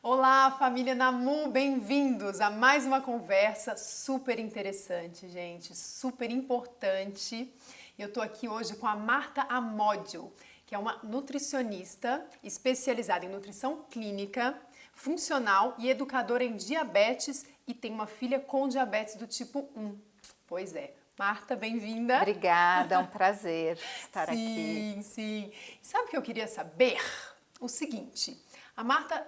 Olá, família Namu, bem-vindos a mais uma conversa super interessante, gente, super importante. Eu tô aqui hoje com a Marta Amódio, que é uma nutricionista especializada em nutrição clínica, funcional e educadora em diabetes e tem uma filha com diabetes do tipo 1. Pois é. Marta, bem-vinda. Obrigada, é um prazer estar aqui. Sim, sim. Sabe o que eu queria saber? O seguinte, a Marta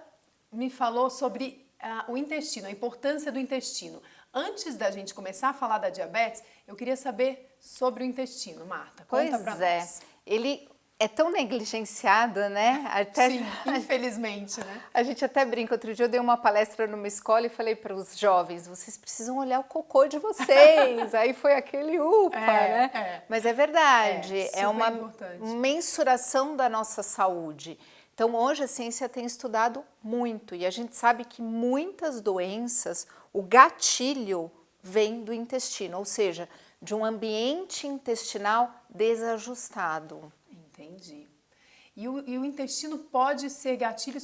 me falou sobre o intestino, a importância do intestino. Antes da gente começar a falar da diabetes, eu queria saber sobre o intestino, Marta. Conta pra Pois é, nós. ele é tão negligenciado, né? Até Sim, infelizmente, né? a gente até brinca. Outro dia eu dei uma palestra numa escola e falei para os jovens: vocês precisam olhar o cocô de vocês. Aí foi aquele upa, né? Mas é verdade, é super uma importante. mensuração da nossa saúde. Então, hoje a ciência tem estudado muito e a gente sabe que muitas doenças, o gatilho vem do intestino, ou seja, de um ambiente intestinal desajustado. Entendi. E o intestino pode ser gatilho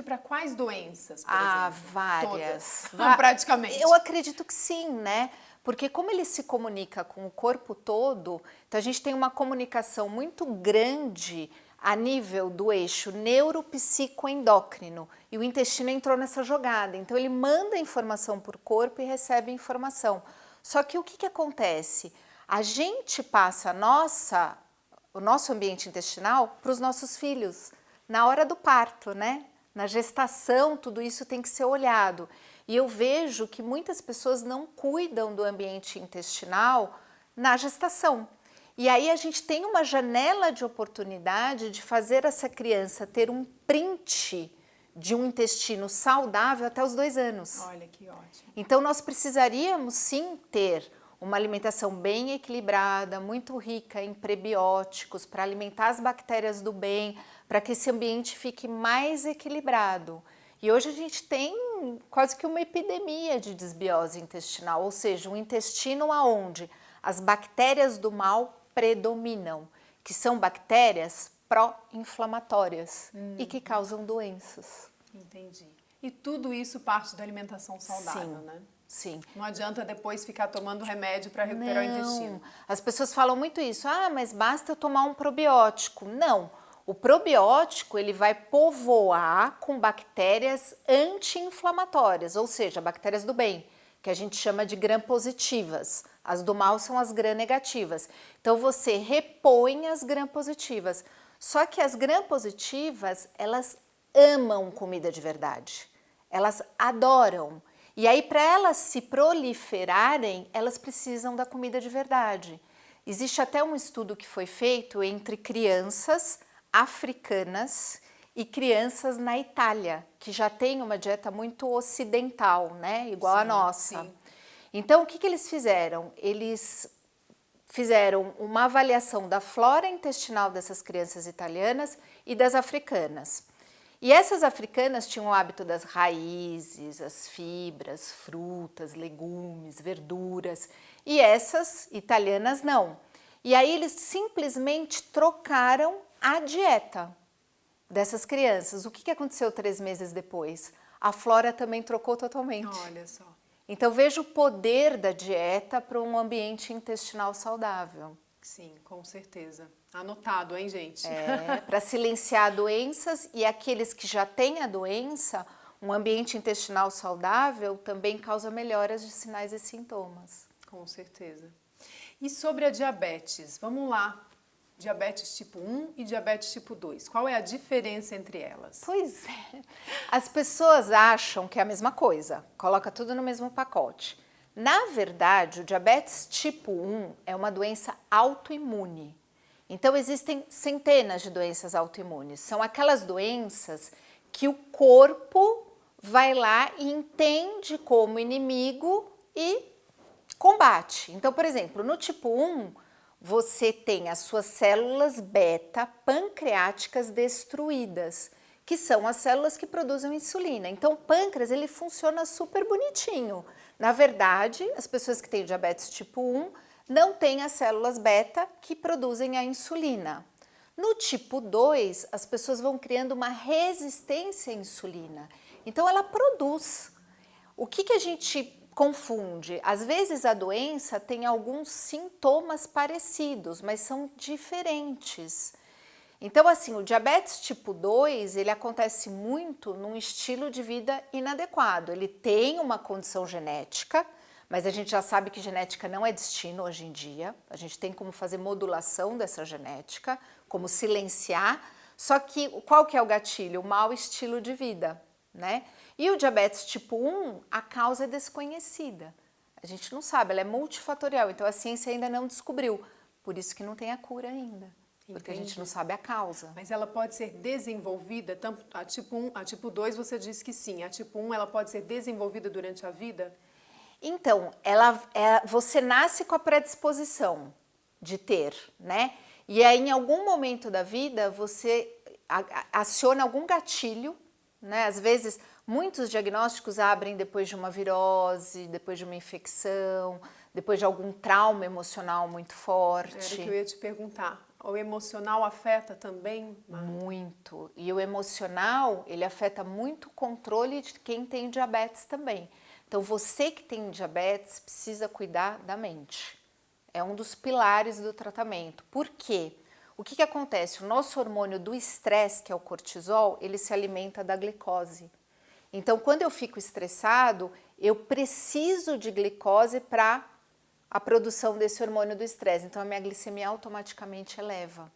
para quais doenças, por exemplo? Várias. Todas. Praticamente. Eu acredito que sim, né? Porque como ele se comunica com o corpo todo, então a gente tem uma comunicação muito grande a nível do eixo neuropsicoendócrino. E o intestino entrou nessa jogada. Então ele manda informação para o corpo e recebe informação. Só que o que acontece? A gente passa o nosso ambiente intestinal para os nossos filhos na hora do parto, né? Na gestação, tudo isso tem que ser olhado. E eu vejo que muitas pessoas não cuidam do ambiente intestinal na gestação. E aí a gente tem uma janela de oportunidade de fazer essa criança ter um print de um intestino saudável até os 2 anos. Olha que ótimo. Então nós precisaríamos sim ter uma alimentação bem equilibrada, muito rica em prebióticos, para alimentar as bactérias do bem, para que esse ambiente fique mais equilibrado. E hoje a gente tem quase que uma epidemia de desbiose intestinal, ou seja, um intestino onde as bactérias do mal predominam, que são bactérias pró-inflamatórias e que causam doenças. Entendi. E tudo isso parte da alimentação saudável, Sim. né? Sim. Não adianta depois ficar tomando remédio para recuperar o intestino. As pessoas falam muito isso. Ah, mas basta eu tomar um probiótico. Não. O probiótico ele vai povoar com bactérias anti-inflamatórias, ou seja, bactérias do bem, que a gente chama de gram-positivas. As do mal são as gram-negativas. Então você repõe as gram-positivas. Só que as gram-positivas, elas amam comida de verdade. Elas adoram. E aí, para elas se proliferarem, elas precisam da comida de verdade. Existe até um estudo que foi feito entre crianças africanas e crianças na Itália, que já tem uma dieta muito ocidental, né? Igual a nossa. Sim. Então, o que eles fizeram? Eles fizeram uma avaliação da flora intestinal dessas crianças italianas e das africanas. E essas africanas tinham o hábito das raízes, as fibras, frutas, legumes, verduras, e essas italianas não. E aí eles simplesmente trocaram a dieta dessas crianças. O que aconteceu 3 meses depois? A flora também trocou totalmente. Olha só. Então veja o poder da dieta para um ambiente intestinal saudável. Sim, com certeza. Anotado, hein, gente? Para silenciar doenças, e aqueles que já têm a doença, um ambiente intestinal saudável também causa melhoras de sinais e sintomas. Com certeza. E sobre a diabetes? Vamos lá. Diabetes tipo 1 e diabetes tipo 2. Qual é a diferença entre elas? Pois é. As pessoas acham que é a mesma coisa, coloca tudo no mesmo pacote. Na verdade, o diabetes tipo 1 é uma doença autoimune. Então, existem centenas de doenças autoimunes. São aquelas doenças que o corpo vai lá e entende como inimigo e combate. Então, por exemplo, no tipo 1, você tem as suas células beta pancreáticas destruídas, que são as células que produzem insulina. Então, o pâncreas ele funciona super bonitinho. Na verdade, as pessoas que têm diabetes tipo 1 não têm as células beta que produzem a insulina. No tipo 2, as pessoas vão criando uma resistência à insulina. Então, ela produz. O que a gente confunde? Às vezes a doença tem alguns sintomas parecidos, mas são diferentes. Então, assim, o diabetes tipo 2, ele acontece muito num estilo de vida inadequado. Ele tem uma condição genética, mas a gente já sabe que genética não é destino hoje em dia. A gente tem como fazer modulação dessa genética, como silenciar. Só que qual que é o gatilho? O mau estilo de vida, né? E o diabetes tipo 1, a causa é desconhecida. A gente não sabe, ela é multifatorial, então a ciência ainda não descobriu. Por isso que não tem a cura ainda. Porque a gente não sabe a causa. Mas ela pode ser desenvolvida, tanto a tipo 1, a tipo 2 você disse que sim. A tipo 1 ela pode ser desenvolvida durante a vida? Então, você nasce com a predisposição de ter, né? E aí, em algum momento da vida, você aciona algum gatilho, né? Às vezes, muitos diagnósticos abrem depois de uma virose, depois de uma infecção, depois de algum trauma emocional muito forte. Era o que eu ia te perguntar. O emocional afeta também? Muito. E o emocional, ele afeta muito o controle de quem tem diabetes também. Então, você que tem diabetes precisa cuidar da mente. É um dos pilares do tratamento. Por quê? O que acontece? O nosso hormônio do estresse, que é o cortisol, ele se alimenta da glicose. Então, quando eu fico estressado, eu preciso de glicose para a produção desse hormônio do estresse. Então, a minha glicemia automaticamente eleva.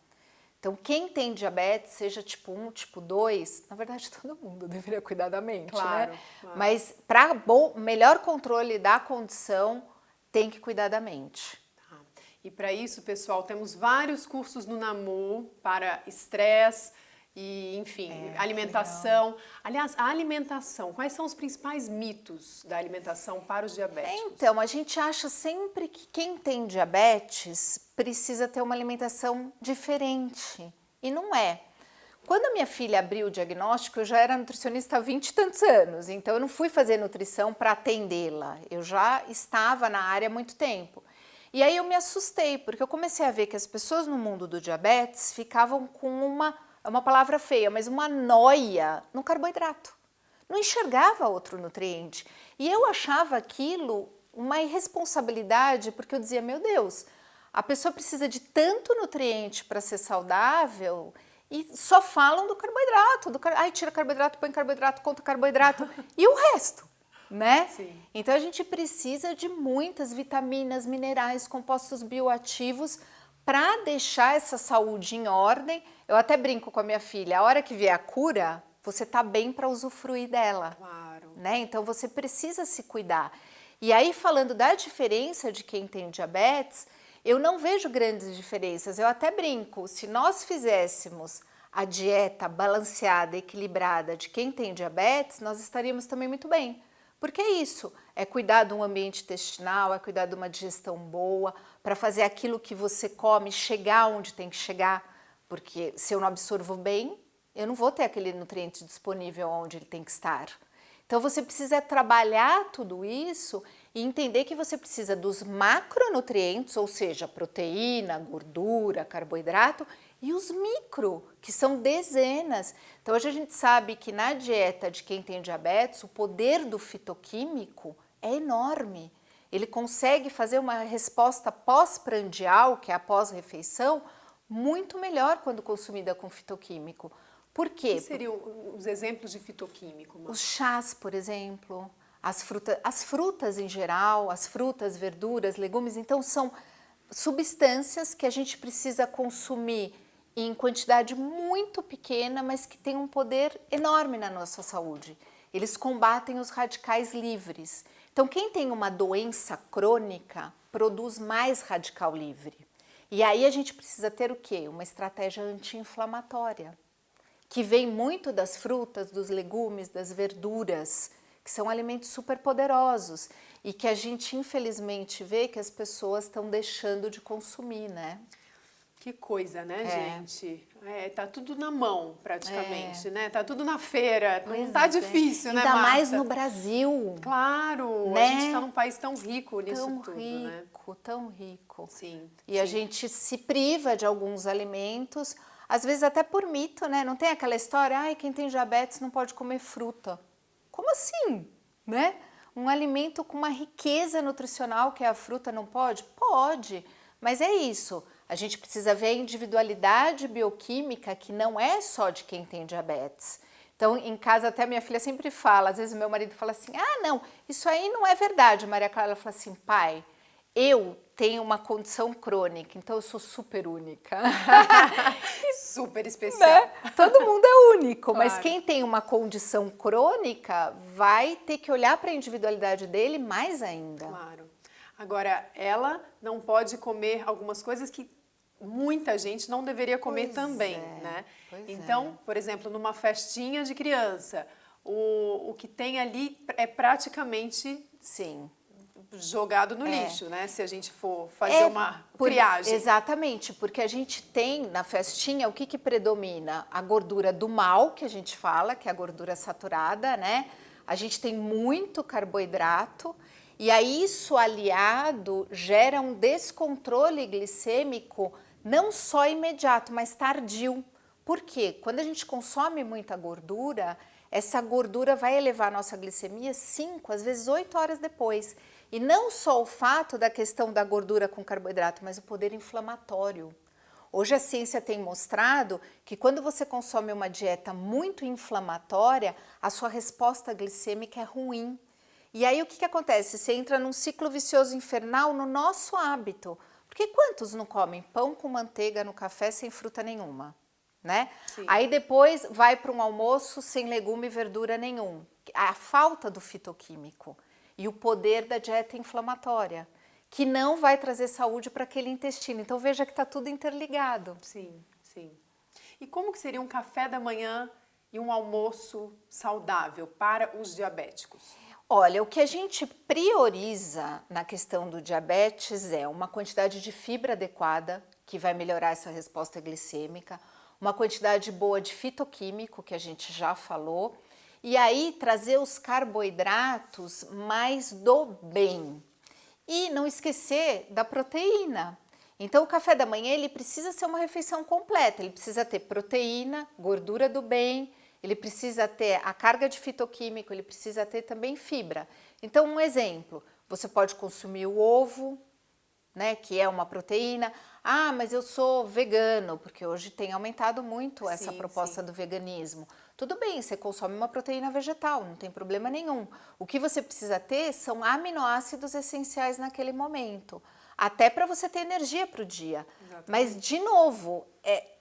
Então, quem tem diabetes, seja tipo 1, tipo 2, na verdade todo mundo deveria cuidar da mente, claro, né? Claro. Mas para melhor controle da condição, tem que cuidar da mente. Tá. E para isso, pessoal, temos vários cursos no Namu para estresse e, enfim, alimentação. Legal. Aliás, a alimentação, quais são os principais mitos da alimentação para os diabéticos? Então, a gente acha sempre que quem tem diabetes precisa ter uma alimentação diferente. E não é. Quando a minha filha abriu o diagnóstico, eu já era nutricionista há 20 e tantos anos. Então, eu não fui fazer nutrição para atendê-la. Eu já estava na área há muito tempo. E aí eu me assustei, porque eu comecei a ver que as pessoas no mundo do diabetes ficavam com uma palavra feia, mas uma noia no carboidrato. Não enxergava outro nutriente. E eu achava aquilo uma irresponsabilidade, porque eu dizia, meu Deus, a pessoa precisa de tanto nutriente para ser saudável e só falam do carboidrato. Ai, tira carboidrato, põe carboidrato, conta carboidrato e o resto, né? Sim. Então a gente precisa de muitas vitaminas, minerais, compostos bioativos para deixar essa saúde em ordem. Eu até brinco com a minha filha, a hora que vier a cura, você tá bem para usufruir dela. Claro. Né? Então você precisa se cuidar. E aí, falando da diferença de quem tem diabetes, eu não vejo grandes diferenças. Eu até brinco, se nós fizéssemos a dieta balanceada, equilibrada de quem tem diabetes, nós estaríamos também muito bem. Porque é isso, é cuidar de um ambiente intestinal, é cuidar de uma digestão boa, para fazer aquilo que você come chegar onde tem que chegar. Porque se eu não absorvo bem, eu não vou ter aquele nutriente disponível onde ele tem que estar. Então você precisa trabalhar tudo isso e entender que você precisa dos macronutrientes, ou seja, proteína, gordura, carboidrato, e os micro, que são dezenas. Então hoje a gente sabe que na dieta de quem tem diabetes, o poder do fitoquímico é enorme. Ele consegue fazer uma resposta pós-prandial, que é a pós-refeição, muito melhor quando consumida com fitoquímico. Por quê? O que seriam os exemplos de fitoquímico? Os chás, por exemplo, as frutas em geral, as frutas, verduras, legumes. Então, são substâncias que a gente precisa consumir em quantidade muito pequena, mas que tem um poder enorme na nossa saúde. Eles combatem os radicais livres. Então, quem tem uma doença crônica produz mais radical livre. E aí a gente precisa ter o quê? Uma estratégia anti-inflamatória, que vem muito das frutas, dos legumes, das verduras, que são alimentos super poderosos e que a gente infelizmente vê que as pessoas estão deixando de consumir, né? Que coisa, né, gente? Tá tudo na mão, praticamente, né? Tá tudo na feira. Não tá difícil, né, Ainda Marta? mais no Brasil. Claro, né? A gente tá num país tão rico nisso tudo, né? Tão rico. Sim. E a gente se priva de alguns alimentos às vezes até por mito, né? Não tem aquela história, ai, quem tem diabetes não pode comer fruta. Como assim, né? Um alimento com uma riqueza nutricional que é a fruta não pode? Pode, mas é isso. A gente precisa ver a individualidade bioquímica que não é só de quem tem diabetes. Então, em casa até minha filha sempre fala, às vezes meu marido fala assim, ah, não, isso aí não é verdade. Maria Clara fala assim, pai, eu tenho uma condição crônica, então eu sou super única. Super especial. Né? Todo mundo é único, Claro. mas quem tem uma condição crônica vai ter que olhar para a individualidade dele mais ainda. Claro. Agora, ela não pode comer algumas coisas que muita gente não deveria comer também, né? Então, por exemplo, numa festinha de criança, o que tem ali é praticamente Sim. jogado no lixo, né? Se a gente for fazer uma triagem. Exatamente, porque a gente tem na festinha o que predomina? A gordura do mal, que a gente fala, que é a gordura saturada, né? A gente tem muito carboidrato, e aí isso aliado gera um descontrole glicêmico não só imediato, mas tardio. Por quê? Quando a gente consome muita gordura, essa gordura vai elevar a nossa glicemia 5, às vezes 8 horas depois. E não só o fato da questão da gordura com carboidrato, mas o poder inflamatório. Hoje a ciência tem mostrado que quando você consome uma dieta muito inflamatória, a sua resposta glicêmica é ruim. E aí o que acontece? Você entra num ciclo vicioso infernal no nosso hábito. Porque quantos não comem pão com manteiga no café sem fruta nenhuma? Né? Aí depois vai para um almoço sem legume e verdura nenhum. A falta do fitoquímico e o poder da dieta inflamatória, que não vai trazer saúde para aquele intestino. Então veja que está tudo interligado. Sim, sim. E como que seria um café da manhã e um almoço saudável para os diabéticos? Olha, o que a gente prioriza na questão do diabetes é uma quantidade de fibra adequada, que vai melhorar essa resposta glicêmica, uma quantidade boa de fitoquímico, que a gente já falou, e aí trazer os carboidratos mais do bem. E não esquecer da proteína. Então o café da manhã ele precisa ser uma refeição completa, ele precisa ter proteína, gordura do bem, ele precisa ter a carga de fitoquímico, ele precisa ter também fibra. Então um exemplo, você pode consumir o ovo, né, que é uma proteína. Ah, mas eu sou vegano, porque hoje tem aumentado muito essa proposta do veganismo. Tudo bem, você consome uma proteína vegetal, não tem problema nenhum. O que você precisa ter são aminoácidos essenciais naquele momento, até para você ter energia para o dia. Exatamente. Mas, de novo,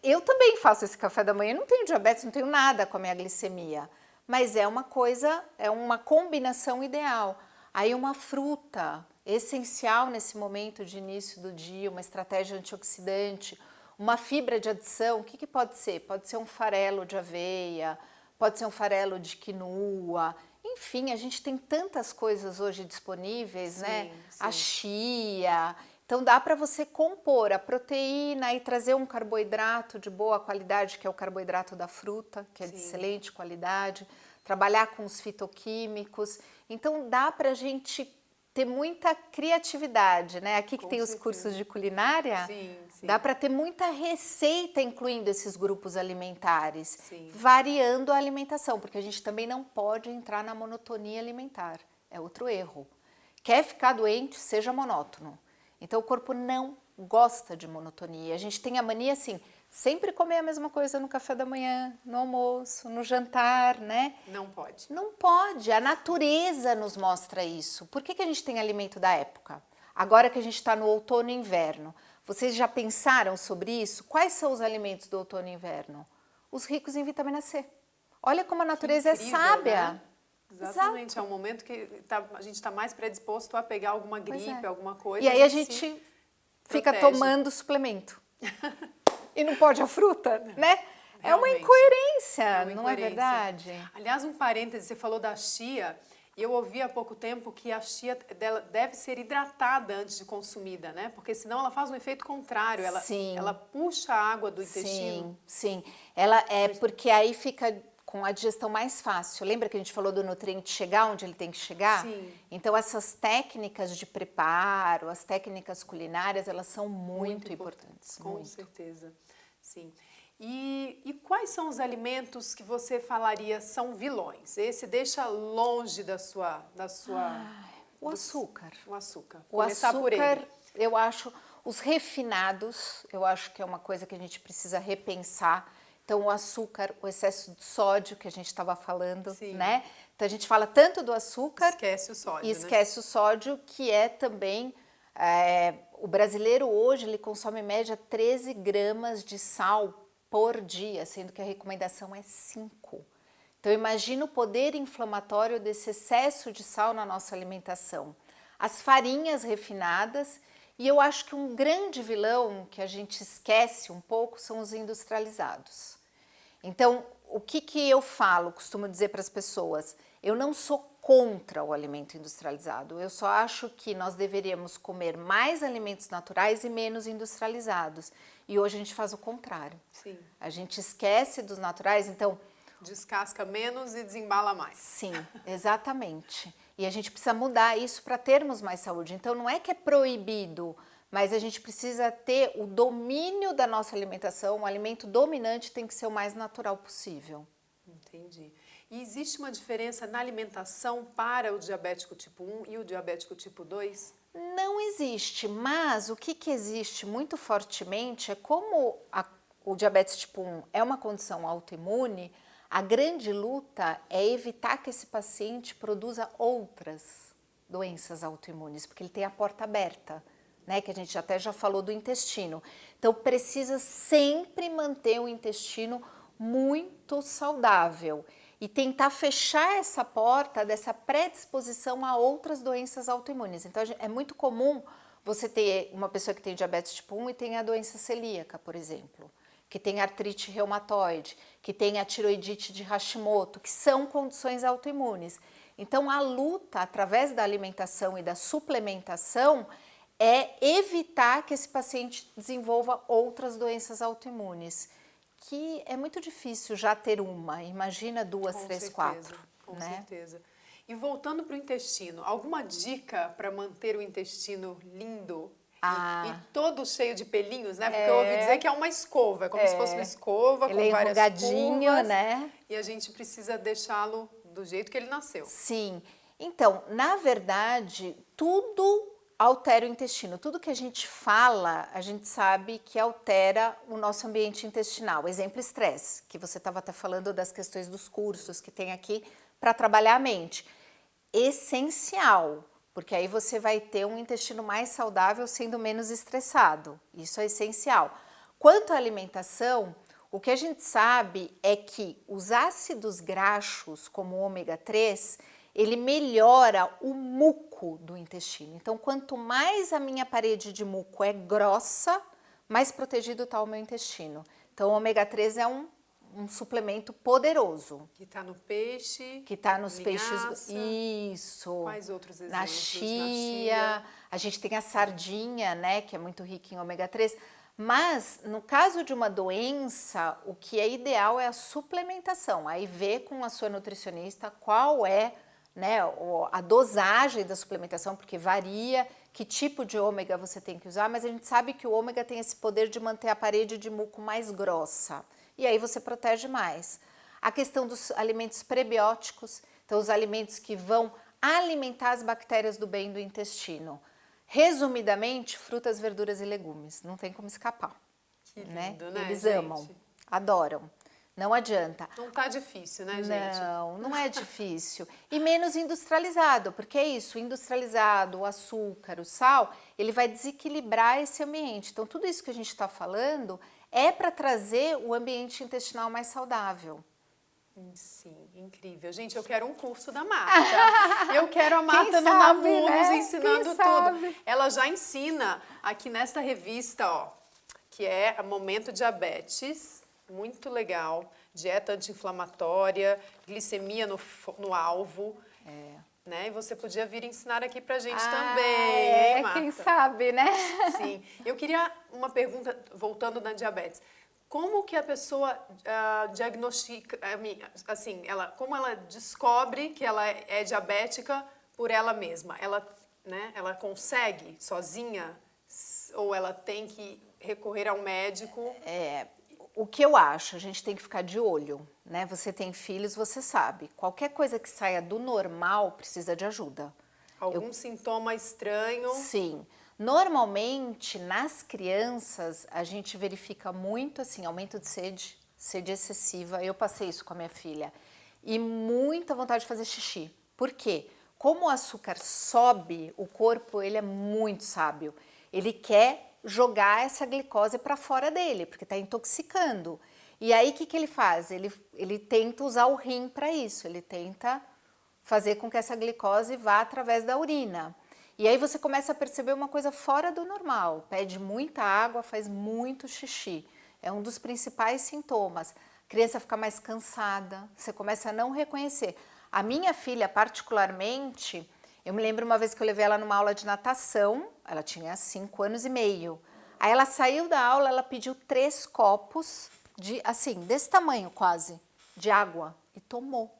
eu também faço esse café da manhã, não tenho diabetes, não tenho nada com a minha glicemia, mas é uma coisa, é uma combinação ideal. Aí uma fruta, essencial nesse momento de início do dia, uma estratégia antioxidante, uma fibra de adição, o que pode ser? Pode ser um farelo de aveia, pode ser um farelo de quinoa, enfim, a gente tem tantas coisas hoje disponíveis, né? A chia, então dá para você compor a proteína e trazer um carboidrato de boa qualidade, que é o carboidrato da fruta, que é de excelente qualidade, trabalhar com os fitoquímicos, então dá para a gente ter muita criatividade, né? Aqui que tem os cursos de culinária, dá para ter muita receita incluindo esses grupos alimentares, variando a alimentação, porque a gente também não pode entrar na monotonia alimentar, é outro erro. Quer ficar doente, seja monótono. Então o corpo não gosta de monotonia, a gente tem a mania assim, sempre comer a mesma coisa no café da manhã, no almoço, no jantar, né? Não pode. Não pode, a natureza nos mostra isso. Por que a gente tem alimento da época? Agora que a gente está no outono e inverno, vocês já pensaram sobre isso? Quais são os alimentos do outono e inverno? Os ricos em vitamina C. Olha como a natureza é sábia. Né? Exatamente, é um momento que a gente está mais predisposto a pegar alguma gripe, alguma coisa. E aí a gente fica tomando suplemento. E não pode a fruta, né? Realmente. É uma incoerência, não é verdade? Aliás, um parêntese, você falou da chia, e eu ouvi há pouco tempo que a chia deve ser hidratada antes de consumida, né? Porque senão ela faz um efeito contrário, ela puxa a água do intestino. Sim. Ela é porque aí fica com a digestão mais fácil. Lembra que a gente falou do nutriente chegar onde ele tem que chegar? Sim. Então essas técnicas de preparo, as técnicas culinárias, elas são muito importantes. Com certeza, sim. E quais são os alimentos que você falaria são vilões? Esse deixa longe da sua O açúcar. o açúcar. O Começar por açúcar, ele. eu acho, os refinados, eu acho que é uma coisa que a gente precisa repensar. Então, o açúcar, o excesso de sódio que a gente estava falando, Sim. né? Então, a gente fala tanto do açúcar Esquece o sódio, e esquece o sódio, que é também... o brasileiro hoje, ele consome em média 13 gramas de sal por dia, sendo que a recomendação é 5. Então, imagina o poder inflamatório desse excesso de sal na nossa alimentação. As farinhas refinadas, e eu acho que um grande vilão que a gente esquece um pouco são os industrializados. Então, o que eu falo, costumo dizer para as pessoas, eu não sou contra o alimento industrializado, eu só acho que nós deveríamos comer mais alimentos naturais e menos industrializados. E hoje a gente faz o contrário. Sim. A gente esquece dos naturais, então... Descasca menos e desembala mais. Sim, exatamente. E a gente precisa mudar isso para termos mais saúde. Então não é que é proibido, mas a gente precisa ter o domínio da nossa alimentação, o alimento dominante tem que ser o mais natural possível. Entendi. E existe uma diferença na alimentação para o diabético tipo 1 e o diabético tipo 2? Não existe, mas o que existe muito fortemente é como o diabetes tipo 1 é uma condição autoimune, a grande luta é evitar que esse paciente produza outras doenças autoimunes, porque ele tem a porta aberta, né? Que a gente até já falou do intestino. Então precisa sempre manter o intestino muito saudável e tentar fechar essa porta dessa predisposição a outras doenças autoimunes. Então é muito comum você ter uma pessoa que tem diabetes tipo 1 e tem a doença celíaca, por exemplo, que tem artrite reumatoide, que tem a tiroidite de Hashimoto, que são condições autoimunes. Então a luta através da alimentação e da suplementação é evitar que esse paciente desenvolva outras doenças autoimunes, que é muito difícil já ter uma, imagina 2, 3, 4. Com certeza. E voltando para o intestino, alguma dica para manter o intestino lindo e todo cheio de pelinhos, né? Porque eu ouvi dizer que é uma escova, é como se fosse uma escova com várias curvas, né? E a gente precisa deixá-lo do jeito que ele nasceu. Sim. Então, na verdade, tudo altera o intestino. Tudo que a gente fala, a gente sabe que altera o nosso ambiente intestinal. Exemplo, estresse, que você estava até falando das questões dos cursos que tem aqui para trabalhar a mente. Essencial, porque aí você vai ter um intestino mais saudável sendo menos estressado. Isso é essencial. Quanto à alimentação, o que a gente sabe é que os ácidos graxos, como o ômega 3, ele melhora o muco do intestino. Então, quanto mais a minha parede de muco é grossa, mais protegido está o meu intestino. Então, o ômega 3 é um suplemento poderoso. Que está no peixe, que está nos linhaça, peixes. Isso. Quais outros exemplos? Na chia. A gente tem a sardinha, né, que é muito rica em ômega 3. Mas, no caso de uma doença, o que é ideal é a suplementação. Aí vê com a sua nutricionista qual é, né, a dosagem da suplementação, porque varia que tipo de ômega você tem que usar, mas a gente sabe que o ômega tem esse poder de manter a parede de muco mais grossa. E aí você protege mais. A questão dos alimentos prebióticos, então os alimentos que vão alimentar as bactérias do bem do intestino. Resumidamente, frutas, verduras e legumes. Não tem como escapar. Que lindo, né? Eles gente? amam, adoram. Não adianta. Não tá difícil, né, gente? Não é difícil. E menos industrializado, porque é isso, o industrializado, o açúcar, o sal, ele vai desequilibrar esse ambiente. Então, tudo isso que a gente está falando é para trazer o ambiente intestinal mais saudável. Sim, incrível. Gente, eu quero um curso da Marta. Eu quero a Marta no Namu nos ensinando tudo. Ela já ensina aqui nesta revista, ó, que é Momento Diabetes. Muito legal, dieta anti-inflamatória, glicemia no alvo, né? E você podia vir ensinar aqui pra gente também, hein, Marta? Quem sabe, né? Sim. Eu queria uma pergunta, voltando na diabetes. Como que a pessoa diagnostica, assim, como ela descobre que ela é diabética por ela mesma? Ela consegue sozinha ou ela tem que recorrer ao médico? o que eu acho? A gente tem que ficar de olho, né? Você tem filhos, você sabe. Qualquer coisa que saia do normal precisa de ajuda. Algum sintoma estranho? Sim. Normalmente, nas crianças, a gente verifica muito, assim, aumento de sede, sede excessiva. Eu passei isso com a minha filha. E muita vontade de fazer xixi. Por quê? Como o açúcar sobe, o corpo, ele é muito sábio. Ele quer jogar essa glicose para fora dele, porque está intoxicando. E aí, o que ele faz? Ele tenta usar o rim para isso. Ele tenta fazer com que essa glicose vá através da urina. E aí você começa a perceber uma coisa fora do normal, pede muita água, faz muito xixi. É um dos principais sintomas. A criança fica mais cansada, você começa a não reconhecer. A minha filha, particularmente, eu me lembro uma vez que eu levei ela numa aula de natação, ela tinha 5 anos e meio. Aí ela saiu da aula, ela pediu 3 copos, assim, desse tamanho quase, de água, e tomou.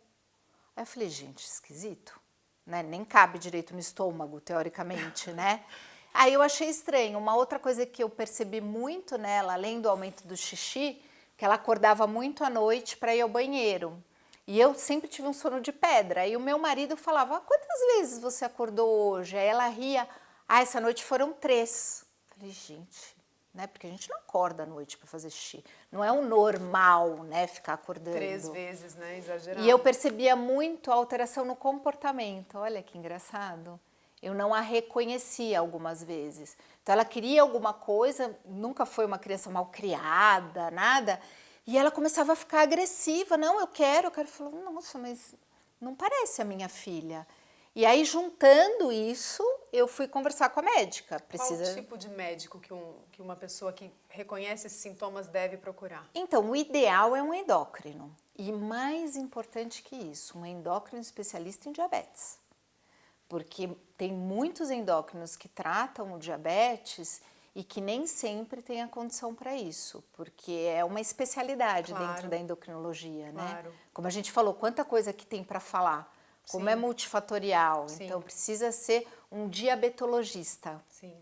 Aí eu falei, gente, esquisito, né? Nem cabe direito no estômago, teoricamente, né? Aí eu achei estranho. Uma outra coisa que eu percebi muito nela, além do aumento do xixi, que ela acordava muito à noite para ir ao banheiro. E eu sempre tive um sono de pedra. Aí o meu marido falava, quantas vezes você acordou hoje? Aí ela ria, essa noite foram 3. Eu falei, gente, né? Porque a gente não acorda à noite para fazer xixi. Não é o normal, né? Ficar acordando. 3 vezes, né? Exagerado. E eu percebia muito a alteração no comportamento. Olha que engraçado. Eu não a reconhecia algumas vezes. Então ela queria alguma coisa, nunca foi uma criança mal criada, nada. E ela começava a ficar agressiva. Não, eu quero. Eu falava, nossa, mas não parece a minha filha. E aí, juntando isso, eu fui conversar com a médica. Qual tipo de médico que uma pessoa que reconhece esses sintomas deve procurar? Então, o ideal é um endócrino. E mais importante que isso, um endócrino especialista em diabetes. Porque tem muitos endócrinos que tratam o diabetes e que nem sempre tem a condição para isso, porque é uma especialidade dentro da endocrinologia, né? Como a gente falou, quanta coisa que tem para falar, como é multifatorial, então precisa ser um diabetologista. Sim.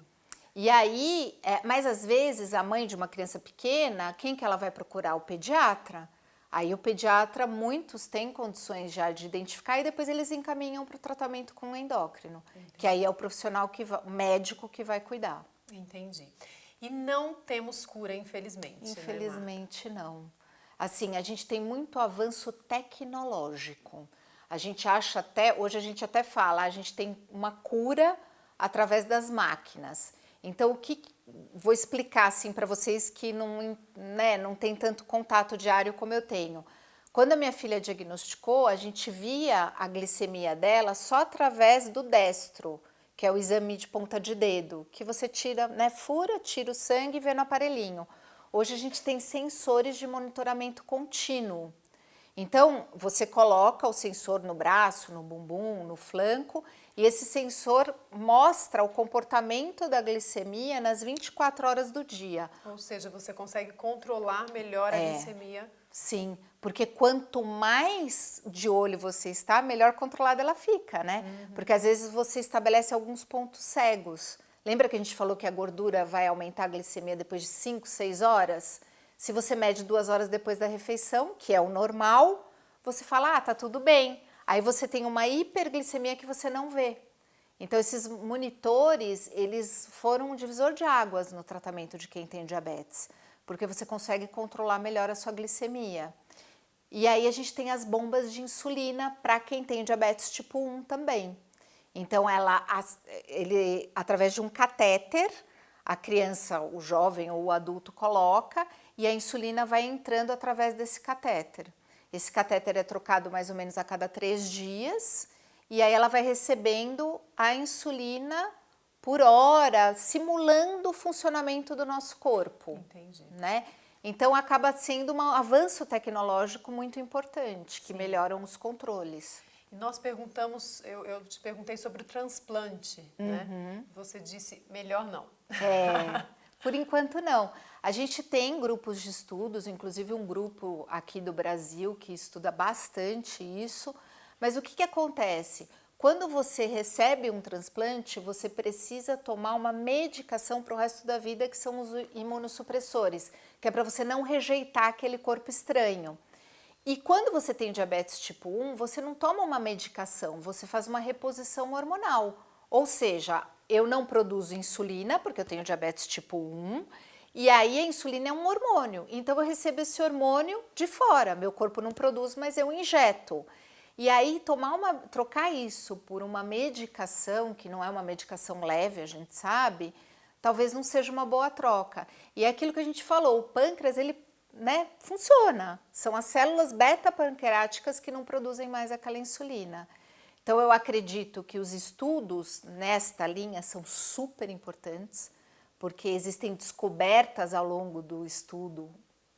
E aí, mas às vezes a mãe de uma criança pequena, quem que ela vai procurar? O pediatra. Aí o pediatra, muitos têm condições já de identificar e depois eles encaminham para o tratamento com o endócrino, que aí é o profissional, o médico que vai cuidar. Entendi. E não temos cura, infelizmente. Infelizmente, né, não. Assim, a gente tem muito avanço tecnológico. A gente acha hoje a gente até fala, a gente tem uma cura através das máquinas. Então, vou explicar assim para vocês que não tem tanto contato diário como eu tenho. Quando a minha filha diagnosticou, a gente via a glicemia dela só através do destro, que é o exame de ponta de dedo, que você tira, né, fura, tira o sangue e vê no aparelhinho. Hoje a gente tem sensores de monitoramento contínuo. Então, você coloca o sensor no braço, no bumbum, no flanco, e esse sensor mostra o comportamento da glicemia nas 24 horas do dia. Ou seja, você consegue controlar melhor a glicemia. Sim, porque quanto mais de olho você está, melhor controlada ela fica, né? Porque às vezes você estabelece alguns pontos cegos. Lembra que a gente falou que a gordura vai aumentar a glicemia depois de 5, 6 horas? Se você mede 2 horas depois da refeição, que é o normal, você fala, tá tudo bem. Aí você tem uma hiperglicemia que você não vê. Então, esses monitores, eles foram um divisor de águas no tratamento de quem tem diabetes, porque você consegue controlar melhor a sua glicemia. E aí a gente tem as bombas de insulina para quem tem diabetes tipo 1 também. Então, ele, através de um catéter, a criança, o jovem ou o adulto coloca e a insulina vai entrando através desse catéter. Esse catéter é trocado mais ou menos a cada 3 dias e aí ela vai recebendo a insulina por hora, simulando o funcionamento do nosso corpo. Entendi. Né? Então acaba sendo um avanço tecnológico muito importante, que melhoram os controles. E nós perguntamos, eu te perguntei sobre o transplante, né? Você disse, melhor não. Por enquanto não. A gente tem grupos de estudos, inclusive um grupo aqui do Brasil que estuda bastante isso, mas o que acontece? Quando você recebe um transplante, você precisa tomar uma medicação para o resto da vida, que são os imunossupressores, que é para você não rejeitar aquele corpo estranho. E quando você tem diabetes tipo 1, você não toma uma medicação, você faz uma reposição hormonal. Ou seja, eu não produzo insulina, porque eu tenho diabetes tipo 1, e aí a insulina é um hormônio. Então eu recebo esse hormônio de fora, meu corpo não produz, mas eu injeto. E aí trocar isso por uma medicação, que não é uma medicação leve, a gente sabe, talvez não seja uma boa troca. E é aquilo que a gente falou, o pâncreas, ele funciona. São as células beta-pancreáticas que não produzem mais aquela insulina. Então eu acredito que os estudos nesta linha são super importantes, porque existem descobertas ao longo do estudo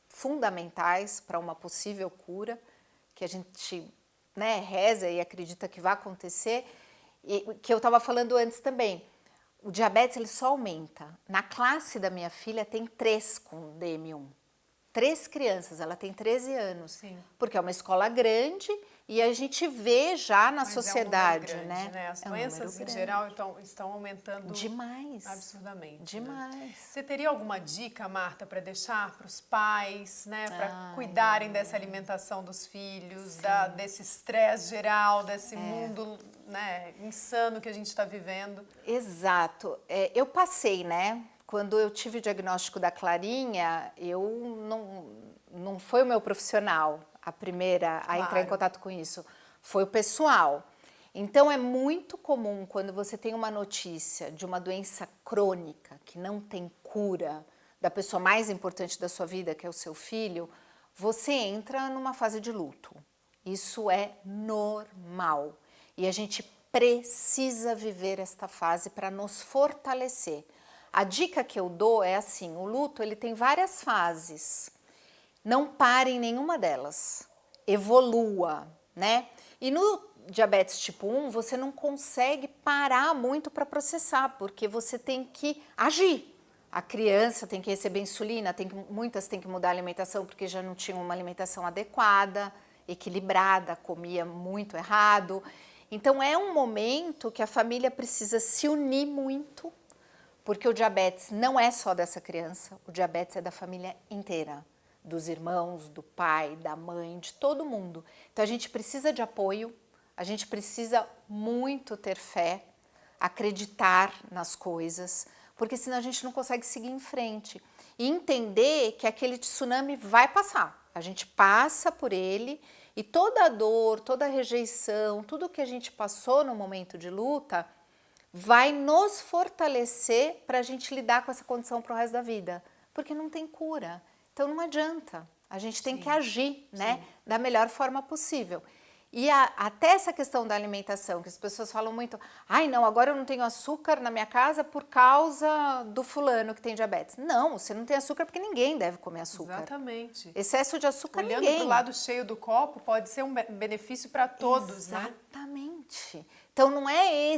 fundamentais para uma possível cura, que a gente reza e acredita que vai acontecer, e que eu estava falando antes também. O diabetes ele só aumenta. Na classe da minha filha tem 3 com DM1. 3 crianças, ela tem 13 anos. Sim. Porque é uma escola grande e a gente vê já na sociedade, é um número grande, né? As doenças em geral estão aumentando demais. Absurdamente. Demais. Né? Você teria alguma dica, Marta, para deixar para os pais, né? Para cuidarem dessa alimentação dos filhos, desse estresse geral, desse mundo, né, insano que a gente está vivendo? Exato. Eu passei, Quando eu tive o diagnóstico da Clarinha, não foi o meu profissional a primeira a entrar em contato com isso, foi o pessoal. Então é muito comum quando você tem uma notícia de uma doença crônica que não tem cura, da pessoa mais importante da sua vida, que é o seu filho, você entra numa fase de luto. Isso é normal. E a gente precisa viver esta fase para nos fortalecer. A dica que eu dou é assim, o luto ele tem várias fases. Não pare em nenhuma delas. Evolua, E no diabetes tipo 1, você não consegue parar muito para processar, porque você tem que agir. A criança tem que receber insulina, muitas têm que mudar a alimentação porque já não tinham uma alimentação adequada, equilibrada, comia muito errado. Então é um momento que a família precisa se unir muito, porque o diabetes não é só dessa criança, o diabetes é da família inteira, dos irmãos, do pai, da mãe, de todo mundo. Então a gente precisa de apoio, a gente precisa muito ter fé, acreditar nas coisas, porque senão a gente não consegue seguir em frente. E entender que aquele tsunami vai passar, a gente passa por ele e toda a dor, toda a rejeição, tudo que a gente passou no momento de luta, vai nos fortalecer para a gente lidar com essa condição para o resto da vida, porque não tem cura. Então não adianta, a gente tem que agir, da melhor forma possível. E até essa questão da alimentação, que as pessoas falam muito, ai não, agora eu não tenho açúcar na minha casa por causa do fulano que tem diabetes. Não, você não tem açúcar porque ninguém deve comer açúcar. Exatamente. Excesso de açúcar Olhando ninguém. para o lado cheio do copo, pode ser um benefício para todos, Exatamente. Então não é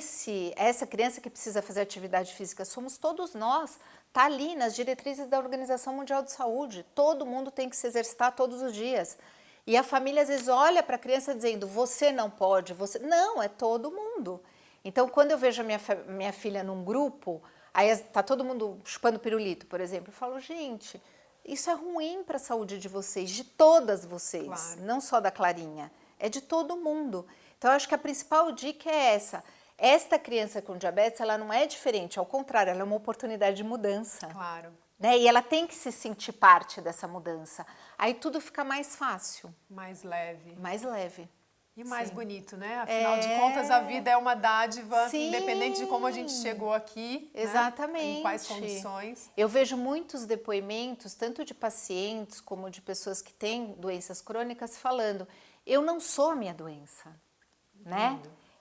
essa criança que precisa fazer atividade física, somos todos nós. Está ali nas diretrizes da Organização Mundial de Saúde, todo mundo tem que se exercitar todos os dias. E a família às vezes olha para a criança dizendo, você não pode, você... Não, é todo mundo. Então quando eu vejo a minha filha num grupo, aí está todo mundo chupando pirulito, por exemplo, eu falo, gente, isso é ruim para a saúde de vocês, de todas vocês, não só da Clarinha, é de todo mundo. Então eu acho que a principal dica é essa. Esta criança com diabetes, ela não é diferente, ao contrário, ela é uma oportunidade de mudança. Claro. E ela tem que se sentir parte dessa mudança. Aí tudo fica mais fácil. Mais leve. Mais leve. E mais bonito, né? Afinal de contas, a vida é uma dádiva, independente de como a gente chegou aqui. Exatamente. Em quais condições. Eu vejo muitos depoimentos, tanto de pacientes como de pessoas que têm doenças crônicas, falando, eu não sou a minha doença,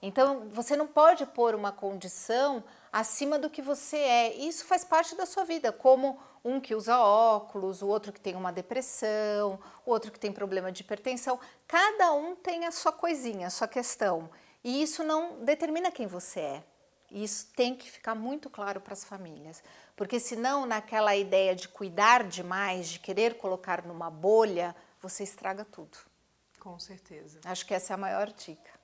Então, você não pode pôr uma condição acima do que você é. Isso faz parte da sua vida, como um que usa óculos, o outro que tem uma depressão, o outro que tem problema de hipertensão. Cada um tem a sua coisinha, a sua questão. E isso não determina quem você é. Isso tem que ficar muito claro para as famílias. Porque senão, naquela ideia de cuidar demais, de querer colocar numa bolha, você estraga tudo. Com certeza. Acho que essa é a maior dica.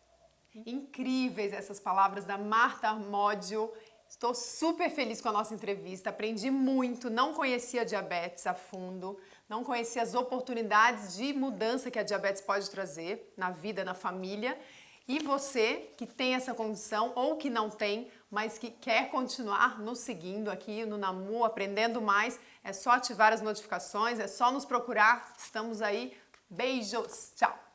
Incríveis essas palavras da Marta Armodio. Estou super feliz com a nossa entrevista, aprendi muito, não conhecia a diabetes a fundo, não conhecia as oportunidades de mudança que a diabetes pode trazer na vida, na família. E você que tem essa condição ou que não tem, mas que quer continuar nos seguindo aqui no Namu, aprendendo mais, é só ativar as notificações, é só nos procurar. Estamos aí. Beijos! Tchau!